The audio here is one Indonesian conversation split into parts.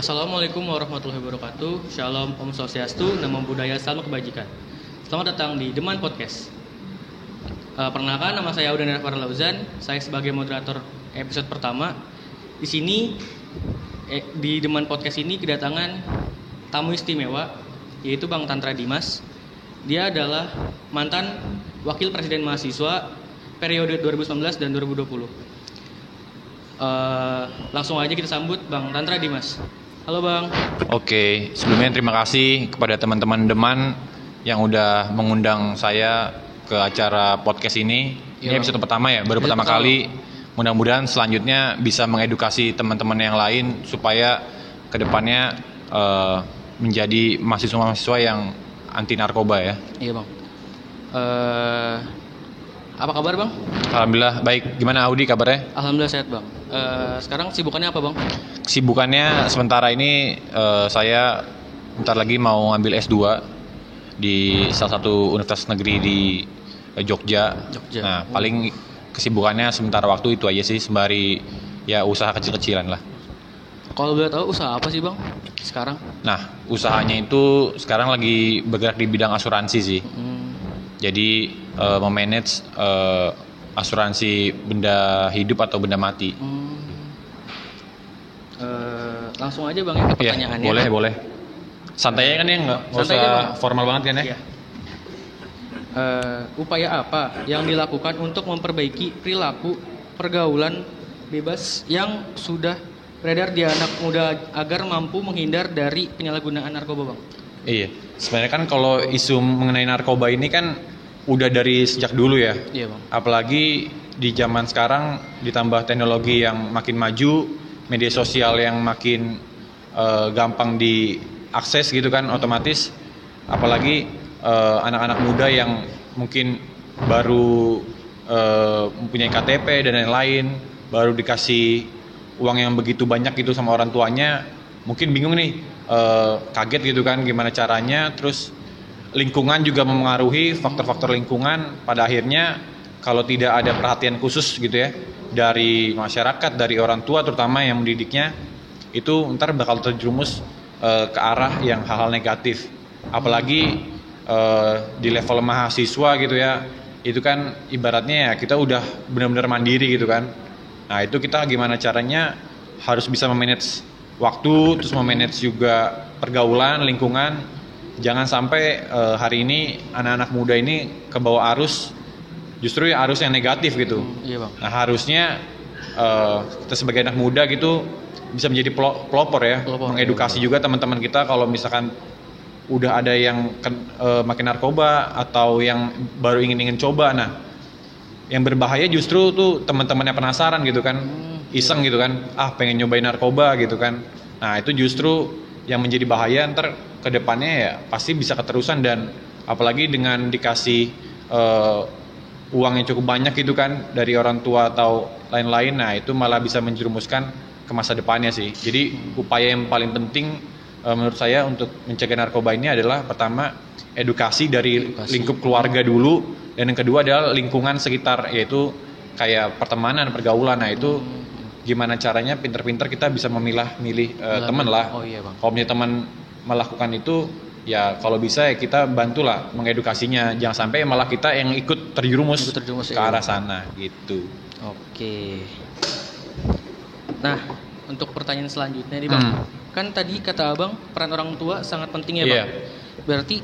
Assalamualaikum warahmatullahi wabarakatuh. Shalom, Om Swastiastu, Namo Buddhaya, Salam Kebajikan. Selamat datang di Deman Podcast. Perkenalkan, nama saya Audan Rafar Lauzan. Saya sebagai moderator episode pertama. Di sini di Deman Podcast ini kedatangan tamu istimewa, yaitu Bang Tantra Dimas. Dia adalah mantan Wakil Presiden Mahasiswa periode 2019 dan 2020. Langsung aja kita sambut Bang Tantra Dimas. Halo Bang. Oke, sebelumnya terima kasih kepada teman-teman Deman yang udah mengundang saya ke acara podcast ini. Ini episode pertama ya, baru pertama kali. Mudah-mudahan selanjutnya bisa mengedukasi teman-teman yang lain supaya kedepannya menjadi mahasiswa-mahasiswa yang anti narkoba ya. Iya Bang. Apa kabar Bang? Alhamdulillah baik. Gimana Audi kabarnya? Alhamdulillah sehat Bang. Sekarang sibukannya apa Bang? Kesibukannya sementara ini saya bentar lagi mau ngambil S2 di salah satu universitas negeri di Jogja. Nah paling kesibukannya sementara waktu itu aja sih, sembari ya usaha kecil-kecilan lah. Kalau boleh tahu usaha apa sih Bang sekarang? Nah usahanya itu sekarang lagi bergerak di bidang asuransi sih. Jadi memanage asuransi benda hidup atau benda mati. Langsung aja Bang ya ke pertanyaannya. Boleh. Santai kan ya, nggak usah formal banget kan ya. Iya. Upaya apa yang dilakukan untuk memperbaiki perilaku pergaulan bebas yang sudah beredar di anak muda agar mampu menghindar dari penyalahgunaan narkoba Bang? Iya, sebenarnya kan kalau isu mengenai narkoba ini kan udah dari sejak dulu ya. Iya Bang. Apalagi di zaman sekarang ditambah teknologi yang makin maju, media sosial yang makin gampang diakses gitu kan, otomatis apalagi anak-anak muda yang mungkin baru mempunyai KTP dan lain-lain, baru dikasih uang yang begitu banyak gitu sama orang tuanya, mungkin bingung nih, kaget gitu kan gimana caranya. Terus lingkungan juga mempengaruhi, faktor-faktor lingkungan pada akhirnya kalau tidak ada perhatian khusus gitu ya dari masyarakat, dari orang tua terutama yang mendidiknya, itu ntar bakal terjerumus ke arah yang hal-hal negatif. Apalagi di level mahasiswa gitu ya, itu kan ibaratnya ya kita udah benar-benar mandiri gitu kan. Nah itu kita gimana caranya harus bisa memanage waktu, terus memanage juga pergaulan, lingkungan. Jangan sampai hari ini anak-anak muda ini kebawa arus, justru ya arus yang negatif gitu. Iya Bang. Nah harusnya kita sebagai anak muda gitu bisa menjadi pelopor ya, mengedukasi juga teman-teman kita kalau misalkan udah ada yang makin narkoba atau yang baru ingin coba. Nah yang berbahaya justru tuh teman-teman yang penasaran gitu kan, iseng gitu kan, pengen nyobain narkoba gitu kan. Nah itu justru yang menjadi bahaya, ntar kedepannya ya pasti bisa keterusan, dan apalagi dengan dikasih uang yang cukup banyak gitu kan dari orang tua atau lain-lain, nah itu malah bisa menjerumuskan ke masa depannya sih. Jadi upaya yang paling penting menurut saya untuk mencegah narkoba ini adalah pertama edukasi dari lingkup keluarga dulu, dan yang kedua adalah lingkungan sekitar, yaitu kayak pertemanan, pergaulan. Nah itu gimana caranya pinter-pinter kita bisa milih teman lah. Oh iya Bang. Kalau punya teman melakukan itu ya kalau bisa ya kita bantulah mengedukasinya, jangan sampai malah kita yang ikut terjerumus ke arah sana gitu. Oke. Nah untuk pertanyaan selanjutnya nih Bang, kan tadi kata Abang peran orang tua sangat penting ya Bang. Berarti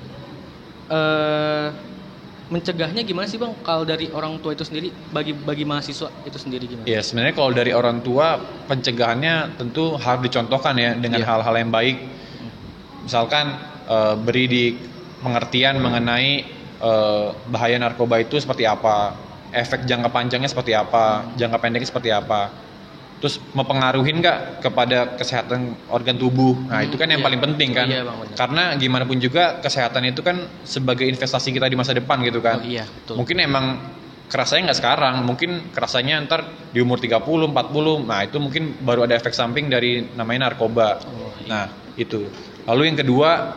mencegahnya gimana sih Bang kalau dari orang tua itu sendiri, bagi mahasiswa itu sendiri gimana? Ya sebenarnya kalau dari orang tua pencegahannya tentu harus dicontohkan ya dengan hal-hal yang baik. Misalkan beri di pengertian mengenai bahaya narkoba itu seperti apa, efek jangka panjangnya seperti apa, jangka pendeknya seperti apa, terus mempengaruhi nggak kepada kesehatan organ tubuh. Nah itu kan yang paling penting kan. Karena gimana pun juga kesehatan itu kan sebagai investasi kita di masa depan gitu kan. Betul. Mungkin emang kerasanya nggak sekarang, mungkin kerasanya ntar di umur 30, 40, nah itu mungkin baru ada efek samping dari namanya narkoba. Nah itu. Lalu yang kedua,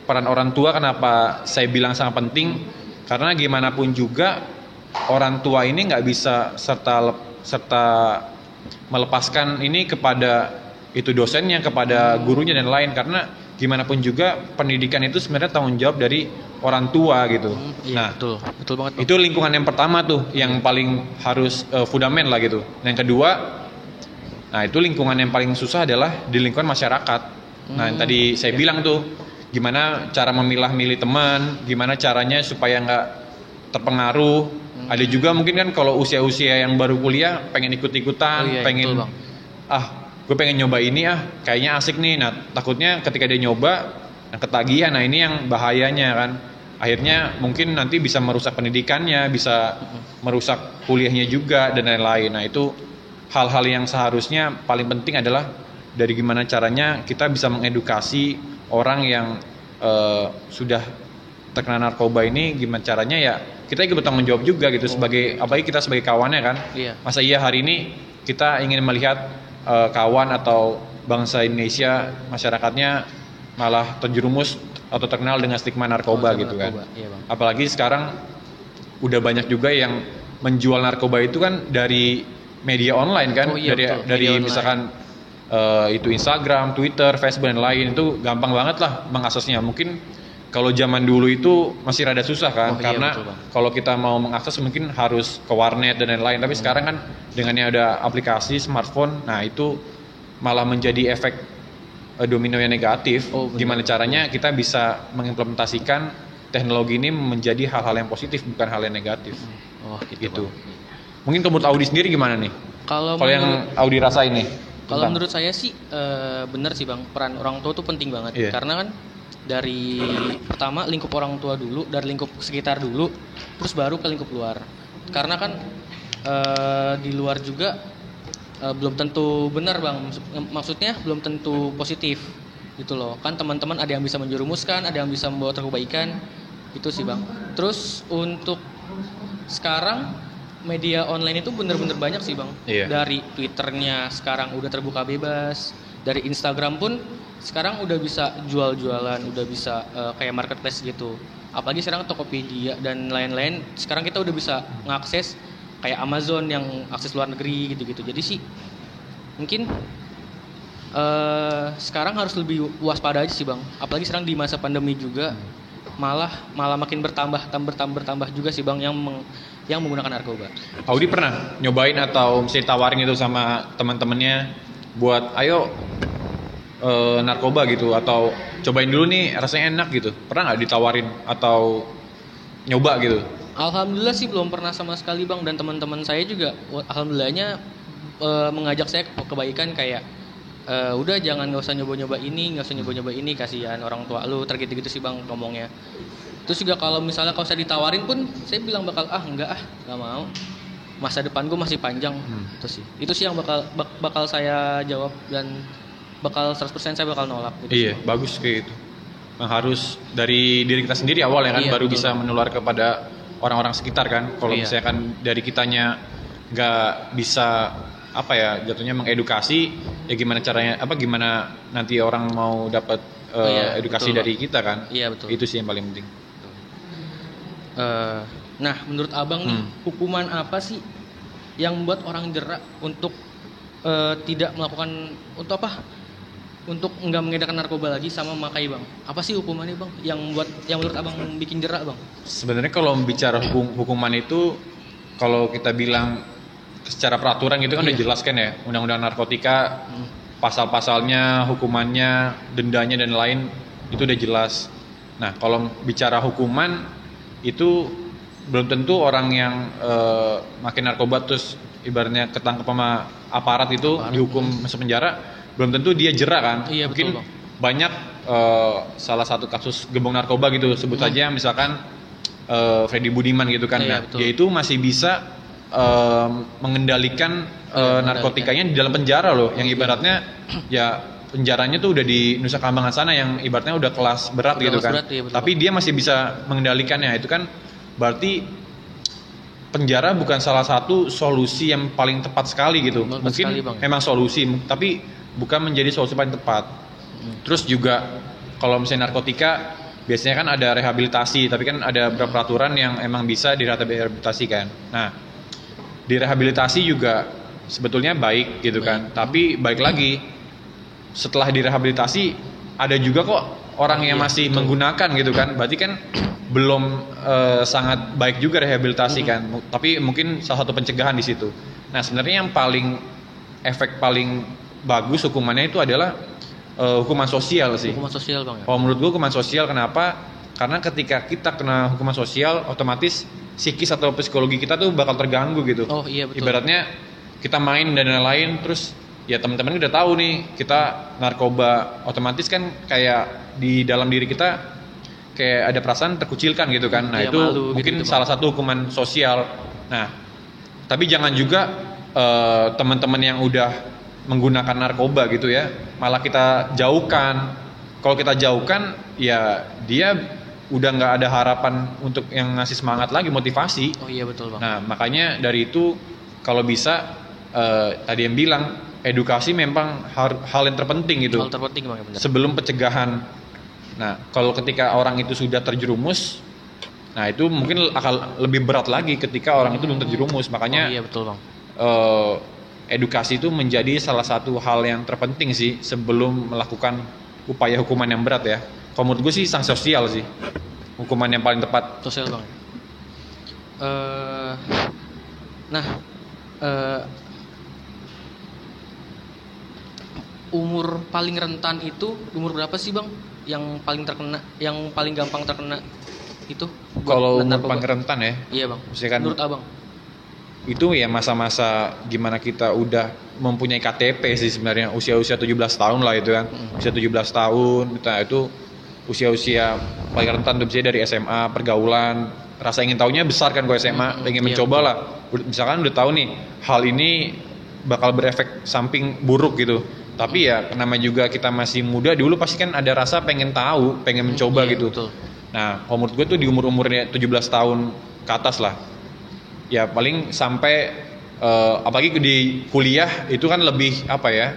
peran orang tua kenapa saya bilang sangat penting, karena gimana pun juga orang tua ini nggak bisa serta melepaskan ini kepada itu dosennya kepada gurunya dan lain, karena gimana pun juga pendidikan itu sebenarnya tanggung jawab dari orang tua gitu. Iya, betul banget Bang. Itu lingkungan yang pertama tuh yang paling harus fundament lah gitu. Yang kedua, nah itu lingkungan yang paling susah adalah di lingkungan masyarakat. Nah yang tadi saya bilang tuh, gimana cara memilah-milih teman, gimana caranya supaya nggak terpengaruh. Ada juga mungkin kan kalau usia-usia yang baru kuliah pengen ikut-ikutan, pengen betul, Bang. gue pengen nyoba ini kayaknya asik nih. Nah takutnya ketika dia nyoba ketagihan, nah ini yang bahayanya kan. Akhirnya mungkin nanti bisa merusak pendidikannya, bisa merusak kuliahnya juga dan lain-lain. Nah itu hal-hal yang seharusnya paling penting adalah dari gimana caranya kita bisa mengedukasi orang yang sudah terkena narkoba ini, gimana caranya ya kita ikut bertanggung jawab juga gitu sebagai apalagi kita sebagai kawannya kan. Masa iya hari ini kita ingin melihat kawan atau bangsa Indonesia masyarakatnya malah terjerumus atau terkenal dengan stigma narkoba gitu kan. Iya, Bang. Apalagi sekarang udah banyak juga yang menjual narkoba itu kan dari media online kan, dari misalkan itu Instagram, Twitter, Facebook dan lain, itu gampang banget lah mengaksesnya. Mungkin kalau zaman dulu itu masih rada susah kan, karena kalau kita mau mengakses mungkin harus ke warnet dan lain-lain. Tapi sekarang kan dengannya ada aplikasi smartphone, nah itu malah menjadi efek domino yang negatif. Gimana caranya kita bisa mengimplementasikan teknologi ini menjadi hal-hal yang positif, bukan hal yang negatif. Gitu. Mungkin menurut Audi sendiri gimana nih? Kalau yang Audi rasain nih? Kalau menurut saya sih benar sih Bang, peran orang tua tuh penting banget. Karena kan dari pertama lingkup orang tua dulu, dari lingkup sekitar dulu, terus baru ke lingkup luar. Karena kan di luar juga belum tentu benar Bang, maksudnya belum tentu positif gitu loh. Kan teman-teman ada yang bisa menjerumuskan, ada yang bisa membawa kebaikan, itu sih Bang. Terus untuk sekarang media online itu benar-benar banyak sih Bang. Dari Twitternya sekarang udah terbuka bebas, dari Instagram pun sekarang udah bisa jual-jualan, udah bisa kayak marketplace gitu. Apalagi sekarang Tokopedia dan lain-lain, sekarang kita udah bisa ngakses kayak Amazon yang akses luar negeri gitu-gitu. Jadi sih mungkin sekarang harus lebih waspada aja sih Bang. Apalagi sekarang di masa pandemi juga malah makin bertambah juga sih Bang yang menggunakan narkoba. Audi pernah nyobain atau mesti tawarin itu sama teman-temannya buat ayo narkoba gitu, atau cobain dulu nih rasanya enak gitu? Pernah nggak ditawarin atau nyoba gitu? Alhamdulillah sih belum pernah sama sekali Bang, dan teman-teman saya juga alhamdulillahnya mengajak saya ke kebaikan kayak udah nggak usah nyoba-nyoba ini, kasihan orang tua lu, tergitu-gitu sih Bang ngomongnya. Terus juga kalau misalnya saya ditawarin pun saya bilang bakal nggak mau, masa depan gue masih panjang. Itu sih yang bakal saya jawab, dan bakal 100% saya bakal nolak gitu. Iya, bagus kayak gitu. Harus dari diri kita sendiri awal ya kan, baru bisa menular kepada orang-orang sekitar kan. Kalau misalkan dari kitanya nggak bisa jatuhnya mengedukasi, ya gimana caranya, gimana nanti orang mau dapat edukasi dari kita kan. Betul. Itu sih yang paling penting. Nah menurut Abang nih, hukuman apa sih yang membuat orang jerak untuk tidak melakukan untuk nggak mengedarkan narkoba lagi sama memakai Bang? Apa sih hukumannya Bang yang menurut Abang bikin jerak Bang? Sebenarnya kalau bicara hukuman itu, kalau kita bilang secara peraturan gitu kan udah jelas kan ya, undang-undang narkotika, pasal-pasalnya, hukumannya, dendanya dan lain itu udah jelas. Nah kalau bicara hukuman itu belum tentu orang yang makin narkoba terus ibaratnya ketangkep sama aparat itu dihukum masuk penjara, belum tentu dia jerak kan. Mungkin betul, banyak salah satu kasus gembong narkoba gitu, sebut saja misalkan Freddy Budiman gitu kan. Dia itu masih bisa mengendalikan narkotikanya di dalam penjara loh, yang ibaratnya ya penjaranya tuh udah di Nusa Kambangan sana, yang ibaratnya udah kelas berat gitu kan. Tapi dia masih bisa mengendalikannya. Itu kan berarti penjara bukan salah satu solusi yang paling tepat sekali gitu. Mungkin memang solusi, tapi bukan menjadi solusi paling tepat. Terus juga kalau misalnya narkotika biasanya kan ada rehabilitasi, tapi kan ada beberapa peraturan yang emang bisa direhabilitasikan. Nah, direhabilitasi juga sebetulnya baik gitu kan. Tapi baik lagi setelah direhabilitasi ada juga kok orang yang masih menggunakan gitu kan. Berarti kan belum sangat baik juga rehabilitasi kan. Tapi mungkin salah satu pencegahan di situ. Nah, sebenarnya yang efek paling bagus hukumannya itu adalah hukuman sosial sih. Hukuman sosial Bang ya. Kalau menurut gue hukuman sosial, kenapa? Karena ketika kita kena hukuman sosial, otomatis psikis atau psikologi kita tuh bakal terganggu gitu. Oh iya betul. Ibaratnya kita main dan lain-lain, terus ya teman-teman udah tahu nih kita narkoba, otomatis kan kayak di dalam diri kita kayak ada perasaan terkucilkan gitu kan. Nah, itu malu, mungkin gitu, salah satu hukuman sosial. Nah, tapi jangan juga teman-teman yang udah menggunakan narkoba gitu ya, malah kita jauhkan. Kalau kita jauhkan, ya dia udah nggak ada harapan untuk yang ngasih semangat lagi, motivasi. Oh iya betul Bang. Nah, makanya dari itu kalau bisa tadi yang bilang edukasi memang hal yang terpenting gitu. Hal terpenting Bang ya, benar. Sebelum pencegahan. Nah, kalau ketika orang itu sudah terjerumus, nah itu mungkin akan lebih berat lagi ketika orang itu belum terjerumus. Makanya iya betul Bang. Edukasi itu menjadi salah satu hal yang terpenting sih sebelum melakukan upaya hukuman yang berat ya. Kalau menurut gue sih sanksi sosial sih hukuman yang paling tepat. Sosial Bang. Umur paling rentan itu umur berapa sih Bang? Yang paling terkena, yang paling gampang terkena itu? Kalau umur paling rentan ya? Iya Bang. Misalkan menurut Abang? Itu ya masa-masa gimana kita udah mempunyai KTP sih sebenarnya, usia-usia 17 tahun lah itu kan. Usia 17 tahun, itu usia-usia paling rentan tuh, biasanya dari SMA, pergaulan, rasa ingin tahunya besar kan kalau SMA, pengen mencoba lah. Misalkan udah tahu nih, hal ini bakal berefek samping buruk gitu. Tapi ya namanya juga kita masih muda, dulu pasti kan ada rasa pengen tahu, pengen mencoba gitu. Betul. Nah, kalau menurut gue tuh di umur-umurnya 17 tahun ke atas lah. Ya paling sampai apalagi di kuliah itu kan lebih apa ya,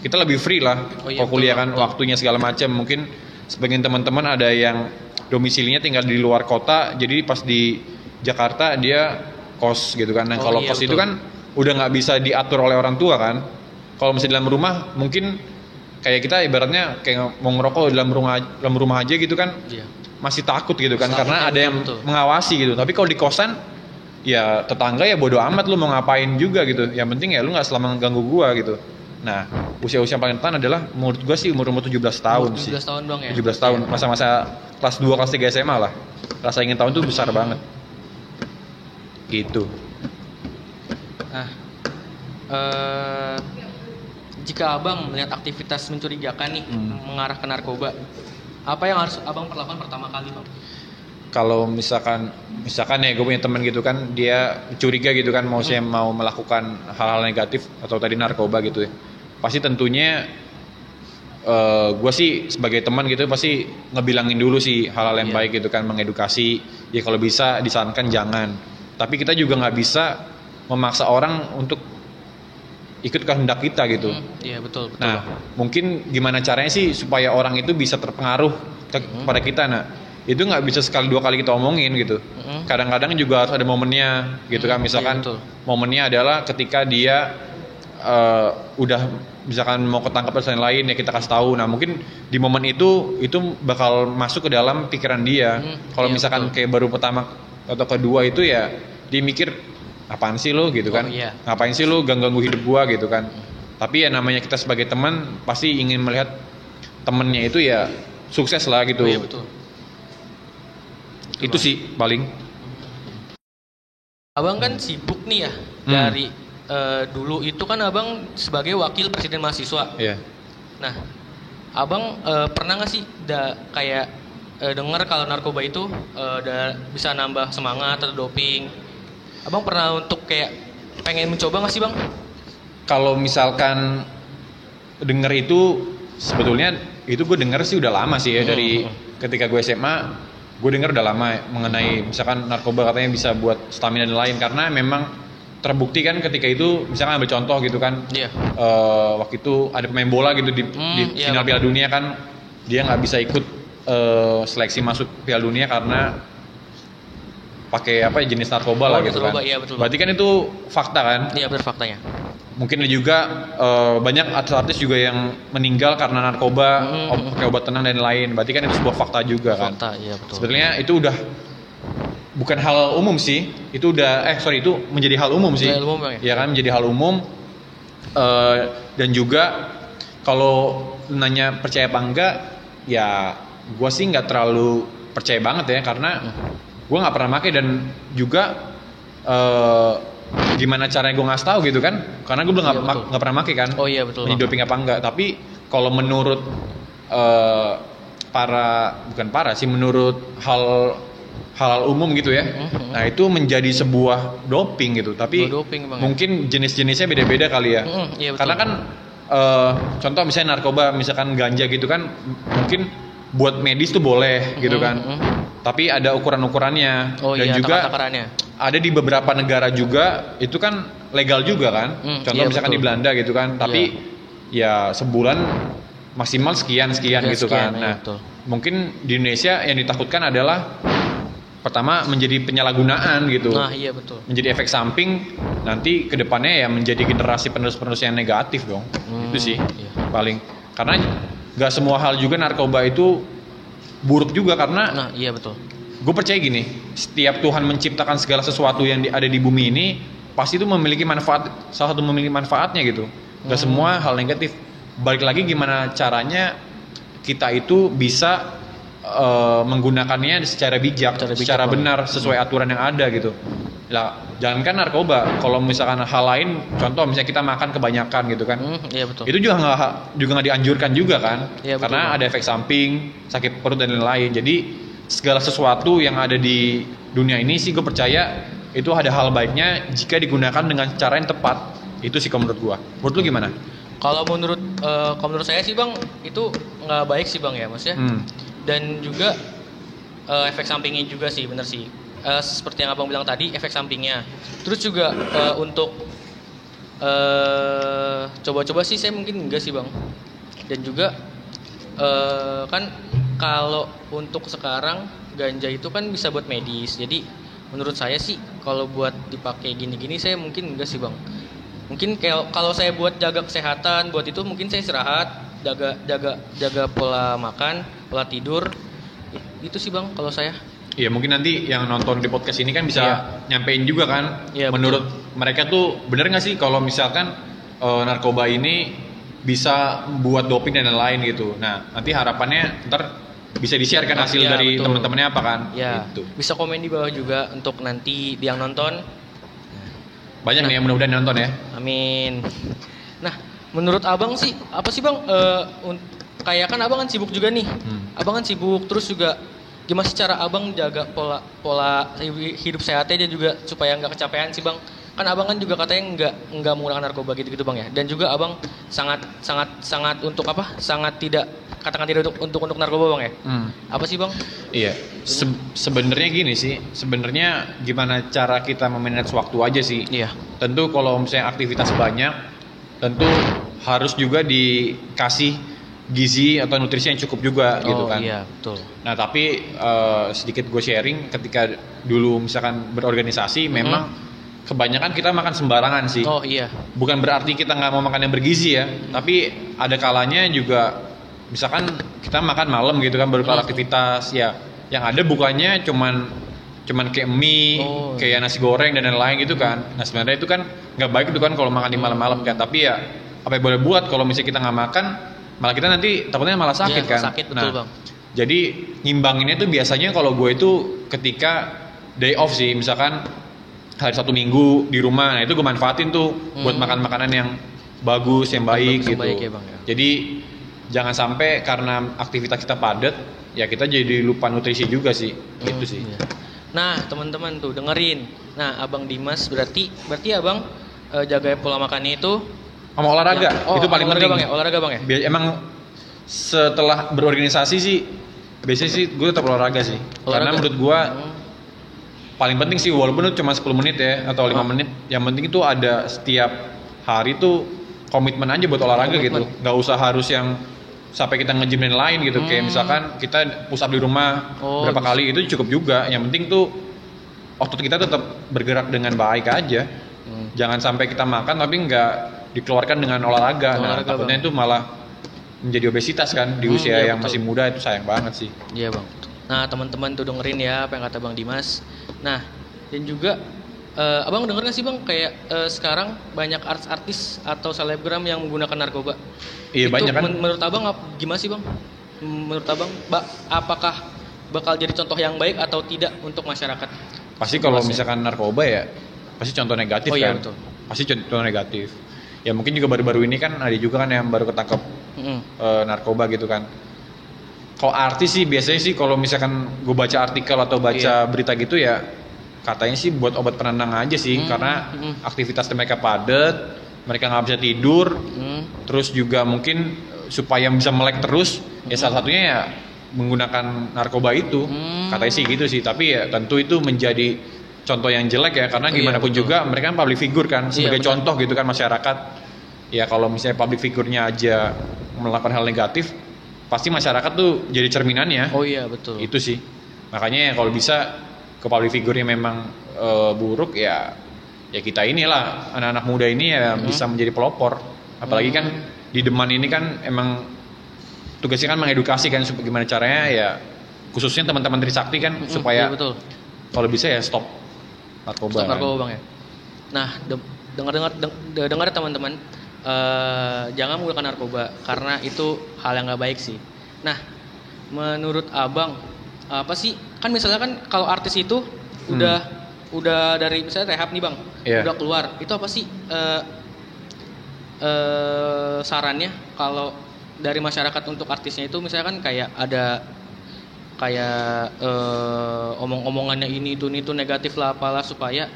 kita lebih free lah. Kalau kuliah kan waktunya segala macam. Mungkin sebagian teman-teman ada yang domisilinya tinggal di luar kota, jadi pas di Jakarta dia kos gitu kan. Nah kalau kos itu kan udah nggak bisa diatur oleh orang tua kan. Kalau masih dalam rumah mungkin kayak kita ibaratnya kayak mau ngerokok dalam rumah aja gitu kan, masih takut gitu kan, karena ada yang mengawasi gitu. Tapi kalau di kosan ya tetangga ya bodo amat lu mau ngapain juga gitu. Yang penting ya lu nggak selama mengganggu gua gitu. Nah, usia-usia paling rentan adalah menurut gua sih umur-umur 17 tahun sih. 17 tahun dong ya. 17 tahun, masa-masa kelas 2 kelas 3 SMA lah. Rasa ingin tahu itu besar banget. Gitu. Nah, jika Abang melihat aktivitas mencurigakan nih mengarah ke narkoba, apa yang harus Abang perlakukan pertama kali, Bang? Kalau misalkan ya gue punya teman gitu kan, dia curiga gitu kan mau melakukan hal-hal negatif atau tadi narkoba gitu ya, pasti tentunya gue sih sebagai teman gitu pasti ngebilangin dulu sih hal-hal yang baik gitu kan, mengedukasi ya, kalau bisa disarankan jangan. Tapi kita juga nggak bisa memaksa orang untuk ikut kehendak kita gitu. Iya betul. Nah mungkin gimana caranya sih supaya orang itu bisa terpengaruh kepada kita. Nah itu nggak bisa sekali dua kali kita omongin gitu. Kadang-kadang juga harus ada momennya gitu kan. Misalkan momennya adalah ketika dia udah misalkan mau ketangkap dan lain-lain ya kita kasih tahu. Nah mungkin di momen itu bakal masuk ke dalam pikiran dia. Kalau misalkan kayak baru pertama atau kedua itu ya dia mikir apaan sih lo gitu kan, ngapain sih lo ganggu hidup gua gitu kan. Tapi ya namanya kita sebagai teman pasti ingin melihat temennya itu ya sukses lah gitu. Iya betul. Itu sih paling. Abang kan sibuk nih ya dari dulu itu kan Abang sebagai wakil presiden mahasiswa. Iya. Nah, Abang pernah nggak sih kayak dengar kalau narkoba itu bisa nambah semangat atau doping? Abang pernah untuk kayak pengen mencoba nggak sih Bang? Kalau misalkan denger itu sebetulnya itu gue denger sih udah lama sih ya, dari ketika gue SMA gue denger udah lama mengenai misalkan narkoba katanya bisa buat stamina dan lain, karena memang terbukti kan ketika itu misalkan ambil contoh gitu kan, waktu itu ada pemain bola gitu di final Piala Dunia kan, dia nggak bisa ikut seleksi masuk Piala Dunia karena pakai jenis narkoba lah gitu kan. Iya, betul. Berarti kan itu fakta kan? Iya benar faktanya. Mungkin juga banyak artis-artis juga yang meninggal karena narkoba, pakai obat tenang dan lain. Berarti kan itu sebuah fakta juga kan. Fakta, iya betul. Sebetulnya itu udah bukan hal umum sih. Itu udah itu menjadi hal umum sih. Hal umum, Bang, ya? Ya kan, menjadi hal umum. Dan juga kalau nanya percaya apa enggak, ya gue sih nggak terlalu percaya banget ya, karena gue nggak pernah pakai dan juga gimana caranya gue ngasih tahu gitu kan, karena gue belum nggak pernah pakai kan. Oh iya betul. Ini doping apa enggak? Tapi kalau menurut menurut hal umum gitu ya, nah itu menjadi sebuah doping gitu. Tapi doping, Bang, mungkin jenis-jenisnya beda-beda kali ya. Iya, betul. Karena kan contoh misalnya narkoba, misalkan ganja gitu kan, mungkin buat medis tuh boleh gitu kan. Tapi ada ukuran-ukurannya. Oh dan iya, juga takarannya. ada di beberapa negara juga itu kan legal juga kan. Contoh Iya, misalkan betul. di Belanda gitu kan. Tapi ya sebulan maksimal sekian gitu kan. Iya, Nah, betul. mungkin di Indonesia yang ditakutkan adalah pertama menjadi penyalahgunaan gitu. Nah iya betul. Menjadi efek samping nanti kedepannya ya menjadi generasi penerus-penerus yang negatif dong. Itu sih paling. Karena nggak semua hal juga narkoba itu buruk juga, karena Nah iya betul. gue percaya gini, setiap Tuhan menciptakan segala sesuatu yang ada di bumi ini pasti itu memiliki manfaat, salah satu memiliki manfaatnya gitu. Gak semua hal negatif. Balik lagi gimana caranya kita itu bisa menggunakannya secara bijak, secara benar, sesuai aturan yang ada gitu. Lah, jangankan narkoba, kalau misalkan hal lain, contoh misalnya kita makan kebanyakan gitu kan, Iya betul. itu juga nggak dianjurkan juga kan, Iya, betul, karena Bang. ada efek samping, sakit perut dan lain-lain. Jadi segala sesuatu yang ada di dunia ini sih gue percaya itu ada hal baiknya jika digunakan dengan cara yang tepat. Itu sih kalau menurut gua. Menurut lu gimana? Kalau menurut saya sih Bang, itu nggak baik sih Bang ya maksudnya. Dan juga efek sampingnya juga sih, bener sih. Seperti yang Abang bilang tadi, efek sampingnya. Terus juga untuk coba-coba sih saya mungkin enggak sih Bang. Dan juga kan kalau untuk sekarang ganja itu kan bisa buat medis. Jadi menurut saya sih kalau buat dipakai gini-gini saya mungkin enggak sih Bang. Mungkin kalau saya buat jaga kesehatan, buat itu mungkin saya istirahat, jaga pola makan, pola tidur. Itu sih Bang kalau saya. Iya, mungkin nanti yang nonton di podcast ini kan bisa nyampein juga kan, menurut mereka tuh bener nggak sih kalau misalkan narkoba ini bisa buat doping dan lain-lain gitu. Nah, nanti harapannya ntar bisa di-share kan hasil dari teman-temannya apa kan? Ya, gitu. bisa komen di bawah juga untuk nanti yang nonton. Banyak nih yang mudah-mudahan nonton ya. Amin. Nah, menurut Abang sih apa sih Bang? Kayak kan Abang kan sibuk juga nih. Abang kan sibuk, terus juga gimana sih cara Abang jaga pola hidup sehatnya dan juga supaya nggak kecapean sih Bang? Kan Abang kan juga katanya nggak menggunakan narkoba gitu Bang ya. Dan juga Abang sangat untuk apa? Sangat tidak katakan tidak untuk narkoba Bang ya. Apa sih Bang? Iya. Sebenarnya gini sih. Sebenarnya gimana cara kita memanage waktu aja sih. Iya. Tentu kalau misalnya aktivitas banyak, tentu harus juga dikasih gizi atau nutrisi yang cukup juga gitu kan. Iya betul. Nah tapi sedikit gue sharing, ketika dulu misalkan berorganisasi memang kebanyakan kita makan sembarangan sih. Oh iya. Bukan berarti kita nggak mau makan yang bergizi ya, tapi ada kalanya juga misalkan kita makan malam gitu kan baru kelar aktivitas ya, yang ada bukannya cuman kayak mie, kayak nasi goreng dan lain-lain gitu kan. Nah sebenarnya itu kan nggak baik itu kan kalau makan di malam-malam kan. Tapi ya apa yang boleh buat, kalau misalnya kita nggak makan malah kita nanti takutnya malah sakit kan. Sakit betul Bang. Jadi ngimbanginnya tuh biasanya kalau gue itu ketika day off sih, misalkan hari Sabtu Minggu di rumah, nah itu gue manfaatin tuh buat makan makanan yang bagus, yang baik gitu. Baik ya, Bang, ya. Jadi jangan sampai karena aktivitas kita padat ya kita jadi lupa nutrisi juga sih. Gitu sih. Iya. Nah teman-teman tuh dengerin. Nah Abang Dimas berarti Abang jaga pola makannya itu sama olahraga, itu paling penting. Bang ya, olahraga Bang ya. Emang setelah berorganisasi sih biasanya sih gue tetap olahraga sih. Karena menurut gue paling penting sih, walaupun itu cuma 10 menit ya atau 5 menit, yang penting itu ada setiap hari tuh komitmen aja buat olahraga gitu. Gak usah harus yang sampai kita nge-gym dan lain gitu. Kayak misalkan kita push up di rumah berapa kali, itu cukup juga. Yang penting tuh otot kita tetap bergerak dengan baik aja. Jangan sampai kita makan tapi dikeluarkan dengan olahraga. Nah, takutnya Bang. itu malah menjadi obesitas kan di usia Iya, yang betul. masih muda, itu sayang banget sih. Iya bang. Nah teman-teman tuh dengerin ya apa yang kata Bang Dimas. Nah dan juga abang denger nggak sih bang kayak sekarang banyak artis atau selebgram yang menggunakan narkoba. Iya, Itu banyak kan. menurut abang gimana sih bang? Menurut abang, apakah bakal jadi contoh yang baik atau tidak untuk masyarakat? Pasti kalau Luasnya. misalkan narkoba ya pasti contoh negatif Oh, iya, kan. betul. Pasti contoh negatif. Ya mungkin juga baru-baru ini kan ada juga kan yang baru ketangkep Mm-mm. narkoba gitu kan. Kalau artis sih biasanya sih kalau misalkan gue baca artikel atau baca berita gitu ya katanya sih buat obat penenang aja sih karena aktivitas mereka padat, mereka nggak bisa tidur, terus juga mungkin supaya bisa melek terus ya salah satunya ya menggunakan narkoba itu. Katanya sih gitu sih, tapi ya tentu itu menjadi contoh yang jelek ya karena Iya, gimana pun betul. juga mereka kan public figure kan sebagai Iya, benar. contoh gitu kan masyarakat. Ya kalau misalnya public figure-nya aja melakukan hal negatif pasti masyarakat tuh jadi cerminannya. Oh iya betul. Itu sih. Makanya ya kalau bisa ke public figure-nya memang buruk ya kita inilah anak-anak muda ini ya bisa menjadi pelopor. Apalagi kan di Deman ini kan emang tugasnya kan mengedukasi kan gimana caranya ya khususnya teman-teman Trisakti kan supaya Iya, betul. kalau bisa ya stop narkoba. Stop narkoba bang ya. Nah dengar teman-teman, jangan menggunakan narkoba karena itu hal yang nggak baik sih. Nah menurut abang apa sih kan misalnya kan kalau artis itu udah dari misalnya rehab nih bang, Iya. udah keluar itu apa sih sarannya kalau dari masyarakat untuk artisnya itu misalnya kan kayak ada kayak omong-omongannya ini itu negatif lah apalah supaya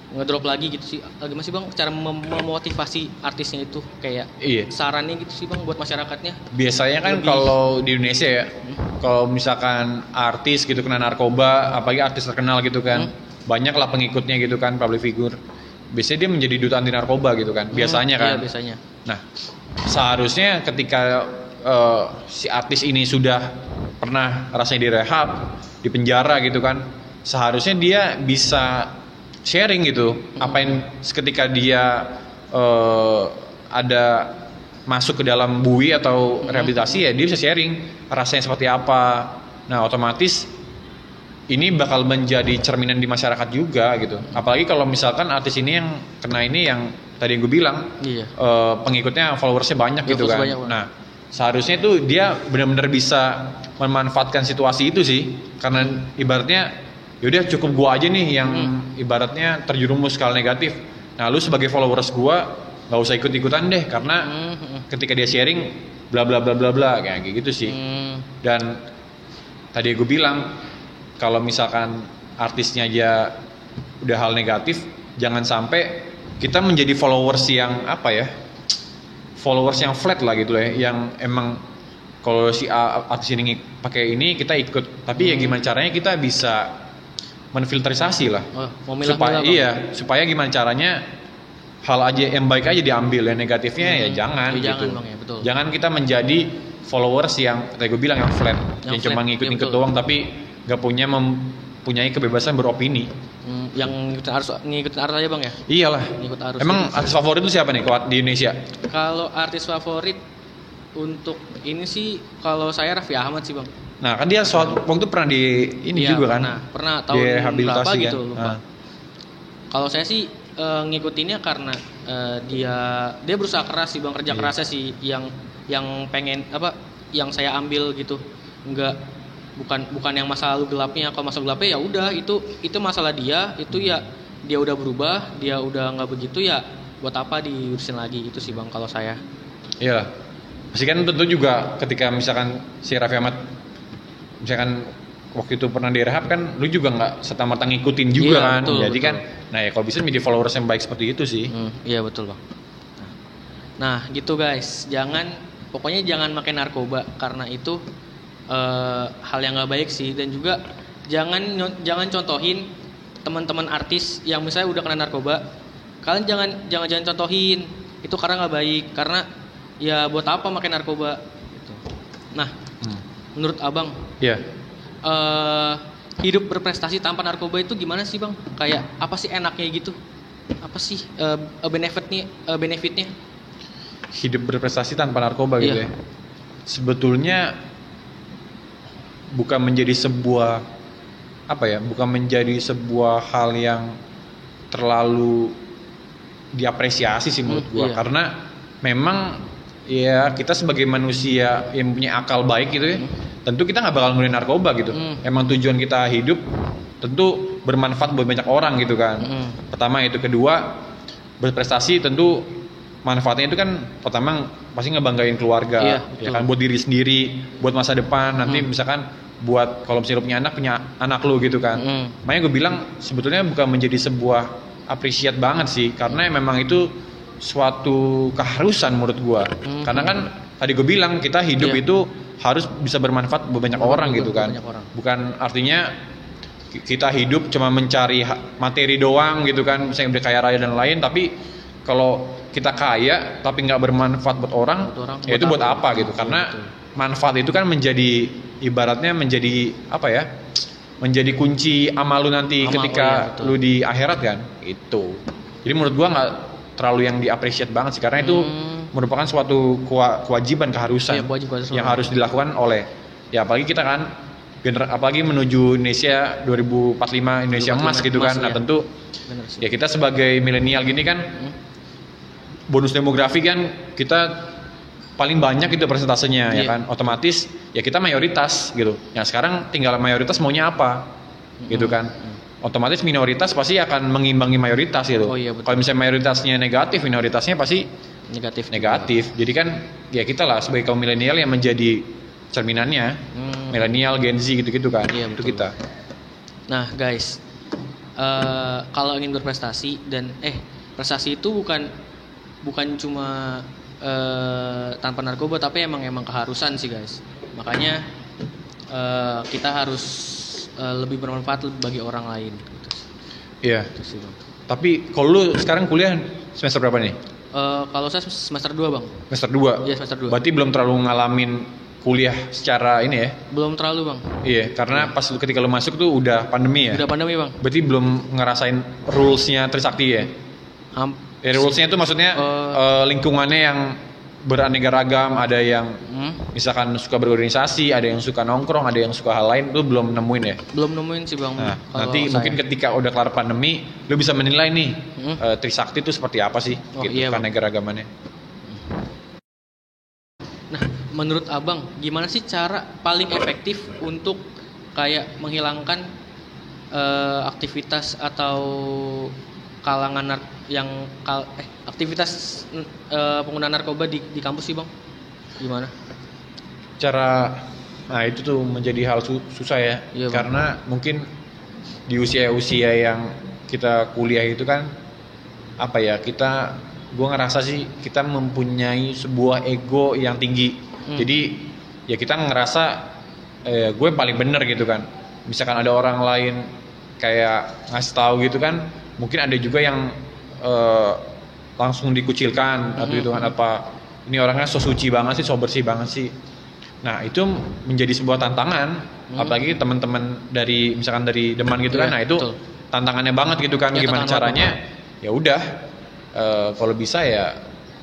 ngedrop lagi gitu sih. Gimana sih bang cara memotivasi artisnya itu kayak Iya. sarannya gitu sih bang buat masyarakatnya? Biasanya kan Lebih- kalau di Indonesia ya, kalau misalkan artis gitu kena narkoba, apalagi artis terkenal gitu kan, banyak lah pengikutnya gitu kan, public figure. Biasanya dia menjadi duta anti narkoba gitu kan, biasanya kan. Iya biasanya. Nah, seharusnya ketika si artis ini sudah pernah rasanya direhab, di penjara gitu kan, seharusnya dia bisa sharing gitu. Apa yang ketika dia ada masuk ke dalam bui atau rehabilitasi ya dia bisa sharing rasanya seperti apa. Nah, otomatis ini bakal menjadi cerminan di masyarakat juga gitu. Apalagi kalau misalkan artis ini yang kena ini yang tadi gue bilang Iya. pengikutnya followersnya banyak Iya, gitu kan. banyak, Bang. Nah seharusnya itu dia benar-benar bisa memanfaatkan situasi itu sih. Karena ibaratnya yaudah cukup gua aja nih yang ibaratnya terjerumus ke hal negatif. Nah lu sebagai followers gua nggak usah ikut-ikutan deh karena ketika dia sharing bla bla bla bla bla kayak gitu sih. Dan tadi gue bilang kalau misalkan artisnya aja udah hal negatif, jangan sampai kita menjadi followers yang apa ya, followers yang flat lah gitu ya, yang emang kalau si artis ini pakai ini kita ikut, tapi ya gimana caranya kita bisa menfilterisasi lah, supaya supaya gimana caranya hal aja yang baik aja diambil, yang negatifnya ya jangan Ya, gitu. jangan, Bang, ya, betul. Jangan kita menjadi followers yang kayak gue bilang yang flat, yang flat, cuma ya, ngikut-ngikut betul. doang tapi nggak mempunyai kebebasan beropini. Yang ngikutin arus aja bang ya? Iyalah. Ngikut arus. Emang artis favorit itu siapa nih kalau di Indonesia? Kalau artis favorit untuk ini sih kalau saya Raffi Ahmad sih bang. Nah kan dia waktu pernah di ini Iya, juga kan? pernah tahun Direhabilitasi berapa kan? gitu lupa. Nah. Kalau saya sih ngikutinnya karena dia berusaha keras sih bang, kerja Iya. kerasnya sih yang pengen apa yang saya ambil gitu. Bukan yang masa lalu gelapnya. Kalau masa gelapnya ya udah itu masalah dia, itu ya dia udah berubah, dia udah nggak begitu ya buat apa diurusin lagi, itu sih bang kalau saya. Iya. Pasti kan tentu juga ketika misalkan si Raffi Ahmad misalkan waktu itu pernah direhab kan lu juga nggak serta-merta ngikutin juga Iya, kan. betul, Jadi betul. kan nah ya kalau bisa menjadi followers yang baik seperti itu sih. Iya betul bang. Nah gitu guys, pokoknya jangan makan narkoba karena itu hal yang nggak baik sih, dan juga jangan contohin teman-teman artis yang misalnya udah kena narkoba. Kalian jangan contohin itu karena nggak baik, karena ya buat apa makan narkoba gitu. Nah menurut abang Iya. hidup berprestasi tanpa narkoba itu gimana sih bang? Kayak apa sih enaknya gitu? apa sih benefitnya? Hidup berprestasi tanpa narkoba gitu Iya. ya. Sebetulnya bukan menjadi sebuah bukan menjadi sebuah hal yang terlalu diapresiasi sih menurut gua, Iya. karena memang ya kita sebagai manusia yang punya akal baik gitu ya, tentu kita nggak bakal nggunain narkoba gitu. Emang tujuan kita hidup tentu bermanfaat buat banyak orang gitu kan. Pertama itu, kedua berprestasi tentu manfaatnya itu kan pertama pasti ngebanggain keluarga, Iya, ya betul. kan, buat diri sendiri, buat masa depan nanti misalkan buat kalau misalnya lu punya anak lu gitu kan. Makanya gue bilang sebetulnya bukan menjadi sebuah appreciate banget sih, karena memang itu suatu keharusan menurut gua. Karena kan tadi gue bilang kita hidup Iya. itu harus bisa bermanfaat buat banyak orang gitu kan. Banyak orang. Bukan artinya kita hidup cuma mencari materi doang gitu kan, misalnya kaya raya dan lain, tapi kalau kita kaya tapi nggak bermanfaat buat orang, Buat orang, ya itu buat buat apa gitu. Betul, Karena betul. manfaat itu kan menjadi ibaratnya menjadi menjadi kunci amal lu nanti Amal, ketika iya, betul. lu di akhirat kan itu. Jadi menurut gua nggak terlalu yang diapresiat banget sih, karena itu merupakan suatu kewajiban, keharusan Iya, kewajiban yang harus dilakukan oleh, ya apalagi kita kan apalagi menuju Indonesia 2045, Indonesia 2045 emas gitu kan. emas, Nah iya. tentu Bener sih. ya kita sebagai milenial gini kan, bonus demografi kan kita paling banyak itu persentasenya ya Iya. kan, otomatis ya kita mayoritas gitu. Ya sekarang tinggal mayoritas maunya apa gitu kan. Otomatis minoritas pasti akan mengimbangi mayoritas gitu. Oh iya, betul. Kalau misalnya mayoritasnya negatif, minoritasnya pasti Negatif. negatif. Jadi kan ya kita lah sebagai kaum milenial yang menjadi cerminannya. Milenial, Gen Z gitu-gitu kan. Iya, Itu betul. kita. Nah guys, kalau ingin berprestasi dan prestasi itu bukan cuma tanpa narkoba, tapi emang keharusan sih guys. Makanya kita harus lebih bermanfaat bagi orang lain. Gitu. Iya. Itu sih, Bang. Tapi kalau lu sekarang kuliah semester berapa nih? Kalau saya semester 2 bang. Semester 2. Iya, semester 2. Berarti belum terlalu ngalamin kuliah secara ini ya. Belum terlalu bang. Iya, karena pas ketika lu masuk tuh udah pandemi ya. Udah pandemi bang. Berarti belum ngerasain rules-nya Trisakti ya. Rules-nya itu maksudnya lingkungannya yang beraneka ragam, ada yang misalkan suka berorganisasi, ada yang suka nongkrong, ada yang suka hal lain, tuh belum nemuin ya. Belum nemuin sih bang. Nah, kalau nanti saya. mungkin ketika udah kelar pandemi, lu bisa menilai nih Trisakti itu seperti apa sih, Oh, gitu, iya, Bang. keanekaragamannya. Nah, menurut abang, gimana sih cara paling efektif untuk kayak menghilangkan aktivitas atau kalangan aktivitas penggunaan narkoba di kampus sih bang? Gimana? Nah itu tuh menjadi hal susah ya, Iya, Bang. karena mungkin di usia yang kita kuliah itu kan gue ngerasa sih kita mempunyai sebuah ego yang tinggi. Jadi ya kita ngerasa gue paling bener gitu kan. Misalkan ada orang lain kayak ngasih tahu gitu kan, mungkin ada juga yang langsung dikucilkan atau itu kan, apa ini orangnya so suci banget sih, so bersih banget sih. Nah itu menjadi sebuah tantangan, apalagi teman-teman misalkan dari Deman gitu kan. Iya, Nah itu betul. tantangannya banget gitu kan. Iya, Gimana tantangan caranya? Ya udah, kalau bisa ya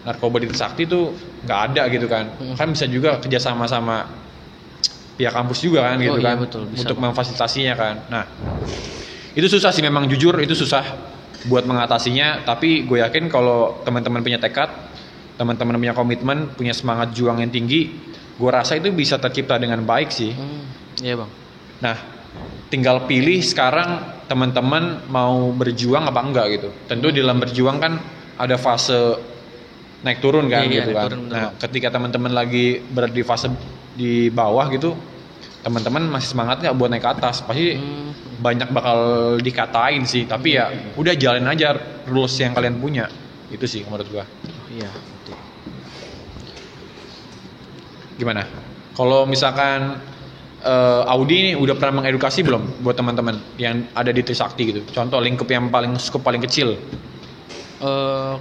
narkoba di Trisakti tuh nggak ada gitu kan. Kan bisa juga kerjasama sama pihak kampus juga kan gitu iya, kan, betul, bisa, untuk Bang. memfasilitasinya kan. Nah itu susah sih, memang jujur itu susah buat mengatasinya. Tapi gue yakin kalau teman-teman punya tekad, teman-teman punya komitmen, punya semangat juang yang tinggi, gue rasa itu bisa tercipta dengan baik sih. Iya bang. Nah, tinggal pilih sekarang teman-teman mau berjuang apa enggak gitu. Tentu di dalam berjuang kan ada fase naik turun kan Iya, gitu naik kan. turun, bener, Nah, Bang. ketika teman-teman lagi berada di fase di bawah gitu, teman-teman masih semangat nggak buat naik ke atas, pasti banyak bakal dikatain sih. Tapi ya udah jalanin aja rules yang kalian punya. Itu sih menurut gua. Iya. Betul. Gimana? Kalau misalkan Audi ini udah pernah mengedukasi belum buat teman-teman yang ada di Trisakti gitu? Contoh lingkup yang skup paling kecil.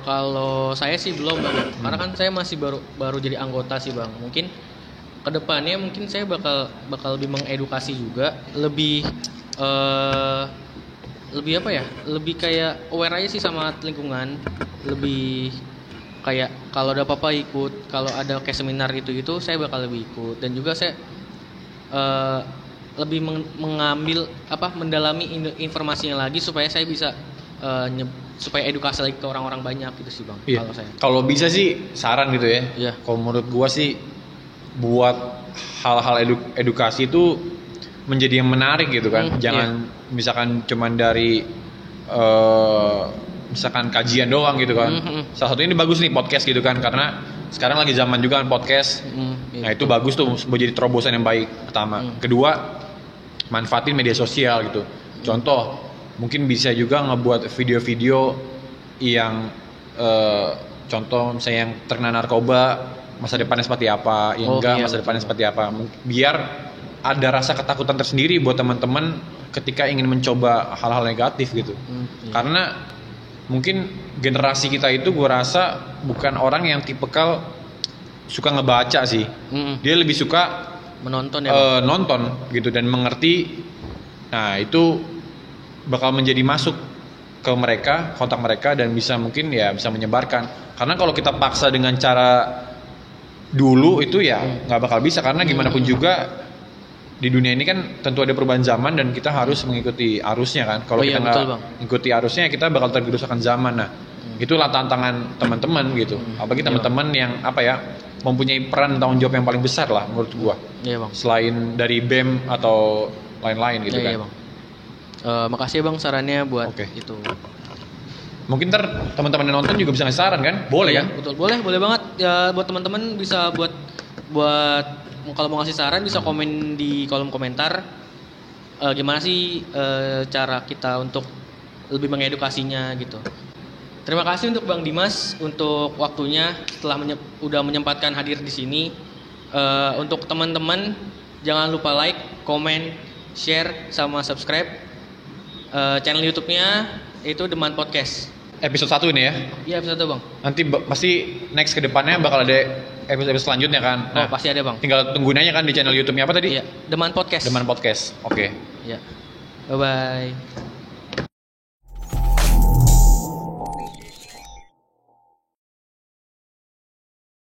Kalau saya sih belum bang, karena kan saya masih baru jadi anggota sih bang. Mungkin kedepannya mungkin saya bakal lebih mengedukasi juga, lebih lebih apa ya? Lebih kayak aware aja sih sama lingkungan. Lebih kayak kalau ada apa-apa ikut, kalau ada kayak seminar itu saya bakal lebih ikut, dan juga saya lebih mengambil mendalami informasinya lagi supaya saya bisa supaya edukasi lagi ke orang-orang banyak gitu sih Bang. Iya. Kalau saya. Kalau bisa sih saran gitu ya. Iya. Kalau menurut gua sih buat hal-hal edukasi itu menjadi yang menarik gitu kan. Jangan misalkan cuman dari misalkan kajian doang gitu kan. Salah satunya ini bagus nih podcast gitu kan, karena sekarang lagi zaman juga kan podcast. Nah itu bagus tuh, menjadi terobosan yang baik pertama. Kedua, manfaatin media sosial gitu. Contoh, mungkin bisa juga ngebuat video-video yang contoh misalnya yang terkena narkoba, masa depannya seperti apa, yang masa depannya seperti apa. Biar ada rasa ketakutan tersendiri buat teman-teman ketika ingin mencoba hal-hal negatif gitu. Karena mungkin generasi kita itu gue rasa bukan orang yang tipikal suka ngebaca sih. Dia lebih suka menonton ya. Nonton gitu dan mengerti. Nah itu bakal menjadi masuk ke mereka, kontak mereka, dan bisa mungkin ya bisa menyebarkan. Karena kalau kita paksa dengan cara dulu itu ya nggak bakal bisa, karena gimana pun juga di dunia ini kan tentu ada perubahan zaman dan kita harus mengikuti arusnya kan. Kalau kita nggak mengikuti arusnya kita bakal tergerus akan zaman. Nah itulah tantangan teman-teman gitu. Apalagi teman-teman yang mempunyai peran tanggung jawab yang paling besar lah menurut gua. Iya Bang. Selain dari BEM atau lain-lain gitu kan. Iya Bang. Makasih ya Bang sarannya buat itu. Mungkin ntar teman-teman yang nonton juga bisa ngasih saran kan? Boleh kan? Betul, boleh banget ya, buat teman-teman bisa buat kalau mau ngasih saran bisa komen di kolom komentar. Gimana sih cara kita untuk lebih mengedukasinya gitu. Terima kasih untuk Bang Dimas untuk waktunya setelah udah menyempatkan hadir di sini. Untuk teman-teman jangan lupa like, komen, share sama subscribe channel YouTube-nya itu Deman Podcast. Episode 1 ini ya? Iya episode 1 Bang. Nanti pasti next ke depannya bakal ada episode selanjutnya kan? Nah, pasti ada Bang. Tinggal tungguin aja kan di channel YouTube-nya apa tadi? Iya, Deman Podcast. Deman Podcast, oke. Iya. Bye-bye.